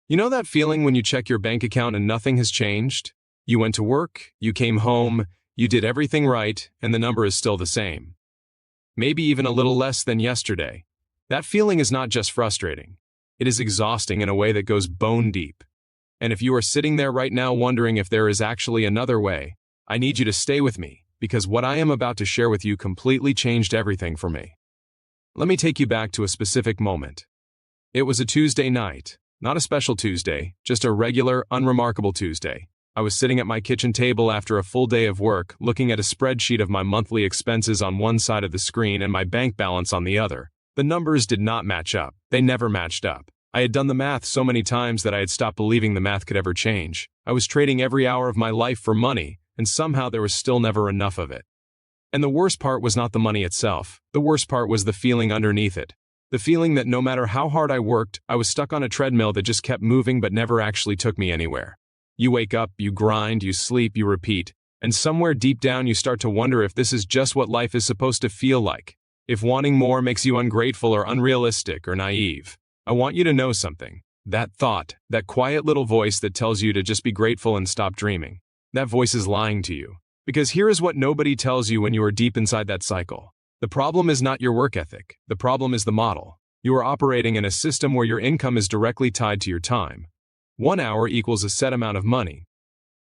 You know that feeling when you check your bank account and nothing has changed? You went to work, you came home, you did everything right, and the number is still the same. Maybe even a little less than yesterday. That feeling is not just frustrating. It is exhausting in a way that goes bone deep. And if you are sitting there right now wondering if there is actually another way, I need you to stay with me, because what I am about to share with you completely changed everything for me. Let me take you back to a specific moment. It was a Tuesday night, not a special Tuesday, just a regular, unremarkable Tuesday. I was sitting at my kitchen table after a full day of work, looking at a spreadsheet of my monthly expenses on one side of the screen and my bank balance on the other. The numbers did not match up. They never matched up. I had done the math so many times that I had stopped believing the math could ever change. I was trading every hour of my life for money, and somehow there was still never enough of it. And the worst part was not the money itself. The worst part was the feeling underneath it. The feeling that no matter how hard I worked, I was stuck on a treadmill that just kept moving but never actually took me anywhere. You wake up, you grind, you sleep, you repeat, and somewhere deep down you start to wonder if this is just what life is supposed to feel like. If wanting more makes you ungrateful or unrealistic or naive. I want you to know something. That thought, that quiet little voice that tells you to just be grateful and stop dreaming, that voice is lying to you. Because here is what nobody tells you when you are deep inside that cycle. The problem is not your work ethic. The problem is the model. You are operating in a system where your income is directly tied to your time. 1 hour equals a set amount of money.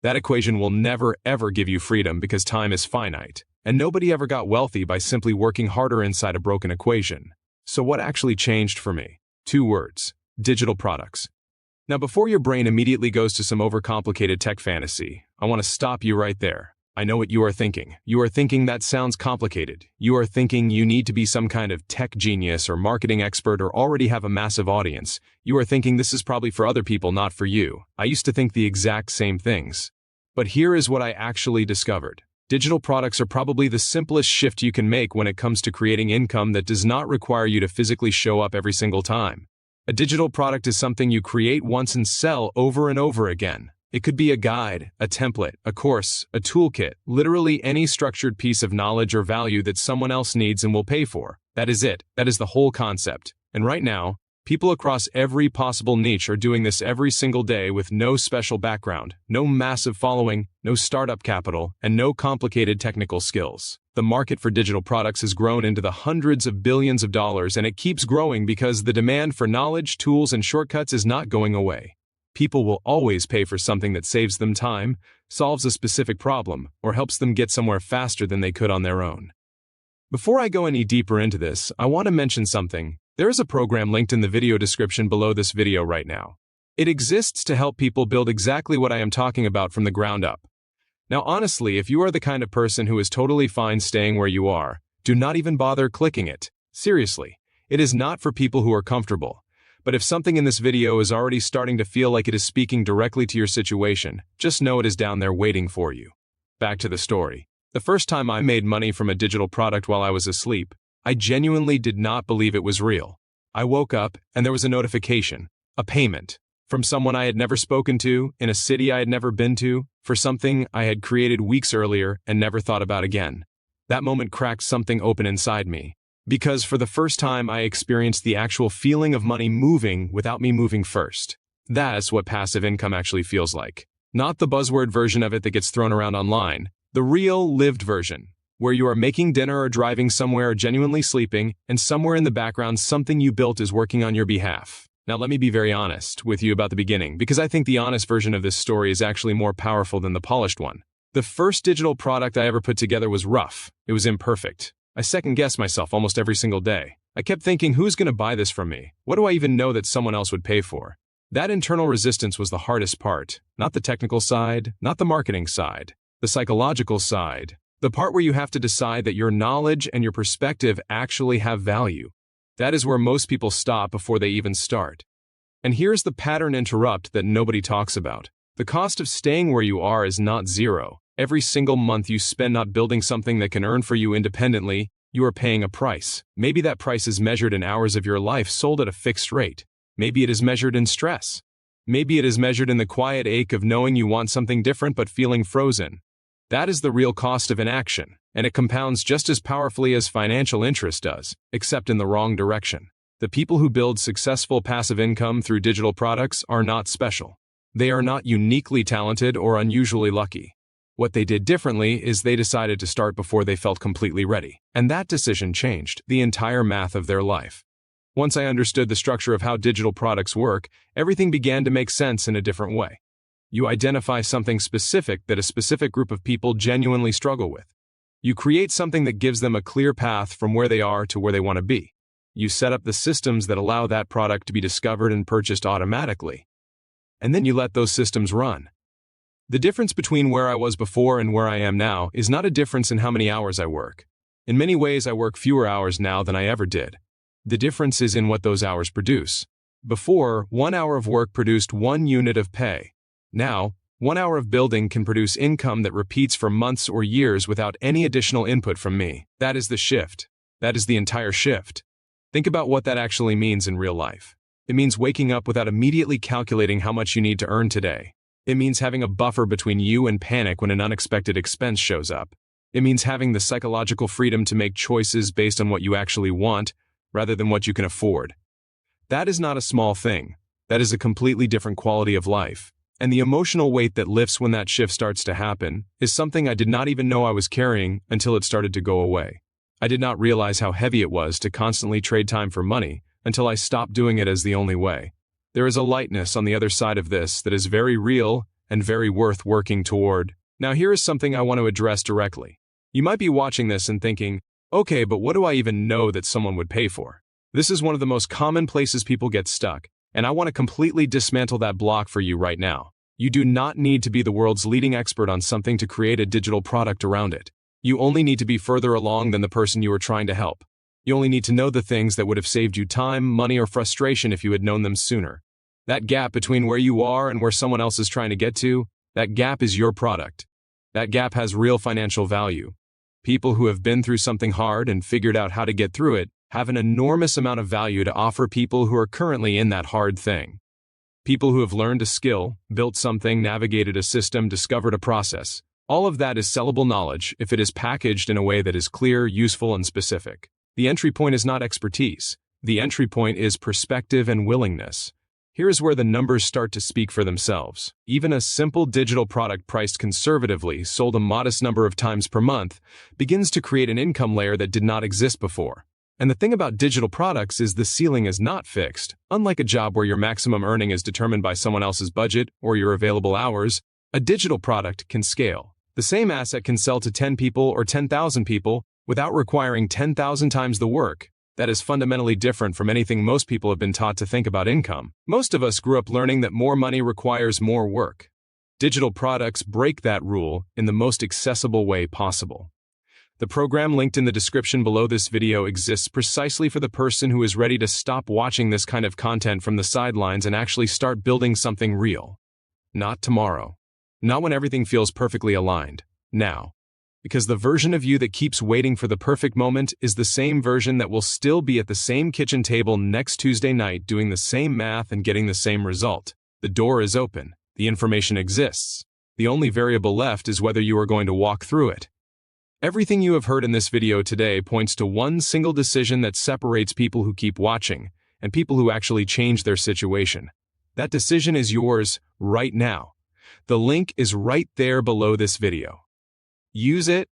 That equation will never ever give you freedom because time is finite. And nobody ever got wealthy by simply working harder inside a broken equation. So what actually changed for me? 2 words: digital products. Now before your brain immediately goes to some overcomplicated tech fantasy, I want to stop you right there. I know what you are thinking. You are thinking that sounds complicated. You are thinking you need to be some kind of tech genius or marketing expert or already have a massive audience. You are thinking this is probably for other people, not for you. I used to think the exact same things. But here is what I actually discovered. Digital products are probably the simplest shift you can make when it comes to creating income that does not require you to physically show up every single time. A digital product is something you create once and sell over and over again. It could be a guide, a template, a course, a toolkit, literally any structured piece of knowledge or value that someone else needs and will pay for. That is it. That is the whole concept. And right now, people across every possible niche are doing this every single day with no special background, no massive following, no startup capital, and no complicated technical skills. The market for digital products has grown into the hundreds of billions of dollars, and it keeps growing because the demand for knowledge, tools, and shortcuts is not going away. People will always pay for something that saves them time, solves a specific problem, or helps them get somewhere faster than they could on their own. Before I go any deeper into this, I want to mention something. There is a program linked in the video description below this video right now. It exists to help people build exactly what I am talking about from the ground up. Now honestly, if you are the kind of person who is totally fine staying where you are, do not even bother clicking it. Seriously, it is not for people who are comfortable. But if something in this video is already starting to feel like it is speaking directly to your situation, just know it is down there waiting for you. Back to the story. The first time I made money from a digital product while I was asleep, I genuinely did not believe it was real. I woke up and there was a notification, a payment, from someone I had never spoken to, in a city I had never been to, for something I had created weeks earlier and never thought about again. That moment cracked something open inside me. Because for the first time I experienced the actual feeling of money moving without me moving first. That's what passive income actually feels like. Not the buzzword version of it that gets thrown around online. The real, lived version, where you are making dinner or driving somewhere or genuinely sleeping, and somewhere in the background something you built is working on your behalf. Now let me be very honest with you about the beginning, because I think the honest version of this story is actually more powerful than the polished one. The first digital product I ever put together was rough. It was imperfect. I second-guessed myself almost every single day. I kept thinking, who's going to buy this from me? What do I even know that someone else would pay for? That internal resistance was the hardest part. Not the technical side, not the marketing side, the psychological side. The part where you have to decide that your knowledge and your perspective actually have value. That is where most people stop before they even start. And here's the pattern interrupt that nobody talks about. The cost of staying where you are is not zero. Every single month you spend not building something that can earn for you independently, you are paying a price. Maybe that price is measured in hours of your life sold at a fixed rate. Maybe it is measured in stress. Maybe it is measured in the quiet ache of knowing you want something different but feeling frozen. That is the real cost of inaction, and it compounds just as powerfully as financial interest does, except in the wrong direction. The people who build successful passive income through digital products are not special. They are not uniquely talented or unusually lucky. What they did differently is they decided to start before they felt completely ready. And that decision changed the entire math of their life. Once I understood the structure of how digital products work, everything began to make sense in a different way. You identify something specific that a specific group of people genuinely struggle with. You create something that gives them a clear path from where they are to where they want to be. You set up the systems that allow that product to be discovered and purchased automatically. And then you let those systems run. The difference between where I was before and where I am now is not a difference in how many hours I work. In many ways, I work fewer hours now than I ever did. The difference is in what those hours produce. Before, 1 hour of work produced 1 unit of pay. Now, 1 hour of building can produce income that repeats for months or years without any additional input from me. That is the shift. That is the entire shift. Think about what that actually means in real life. It means waking up without immediately calculating how much you need to earn today. It means having a buffer between you and panic when an unexpected expense shows up. It means having the psychological freedom to make choices based on what you actually want, rather than what you can afford. That is not a small thing. That is a completely different quality of life. And the emotional weight that lifts when that shift starts to happen is something I did not even know I was carrying until it started to go away. I did not realize how heavy it was to constantly trade time for money until I stopped doing it as the only way. There is a lightness on the other side of this that is very real and very worth working toward. Now here is something I want to address directly. You might be watching this and thinking, okay, but what do I even know that someone would pay for? This is one of the most common places people get stuck, and I want to completely dismantle that block for you right now. You do not need to be the world's leading expert on something to create a digital product around it. You only need to be further along than the person you are trying to help. You only need to know the things that would have saved you time, money, or frustration if you had known them sooner. That gap between where you are and where someone else is trying to get to, that gap is your product. That gap has real financial value. People who have been through something hard and figured out how to get through it have an enormous amount of value to offer people who are currently in that hard thing. People who have learned a skill, built something, navigated a system, discovered a process. All of that is sellable knowledge if it is packaged in a way that is clear, useful, and specific. The entry point is not expertise. The entry point is perspective and willingness. Here is where the numbers start to speak for themselves. Even a simple digital product priced conservatively, sold a modest number of times per month, begins to create an income layer that did not exist before. And the thing about digital products is the ceiling is not fixed. Unlike a job where your maximum earning is determined by someone else's budget or your available hours, a digital product can scale. The same asset can sell to 10 people or 10,000 people without requiring 10,000 times the work. That is fundamentally different from anything most people have been taught to think about income. Most of us grew up learning that more money requires more work. Digital products break that rule in the most accessible way possible. The program linked in the description below this video exists precisely for the person who is ready to stop watching this kind of content from the sidelines and actually start building something real. Not tomorrow. Not when everything feels perfectly aligned. Now. Because the version of you that keeps waiting for the perfect moment is the same version that will still be at the same kitchen table next Tuesday night doing the same math and getting the same result. The door is open. The information exists. The only variable left is whether you are going to walk through it. Everything you have heard in this video today points to one single decision that separates people who keep watching and people who actually change their situation. That decision is yours right now. The link is right there below this video. Use it,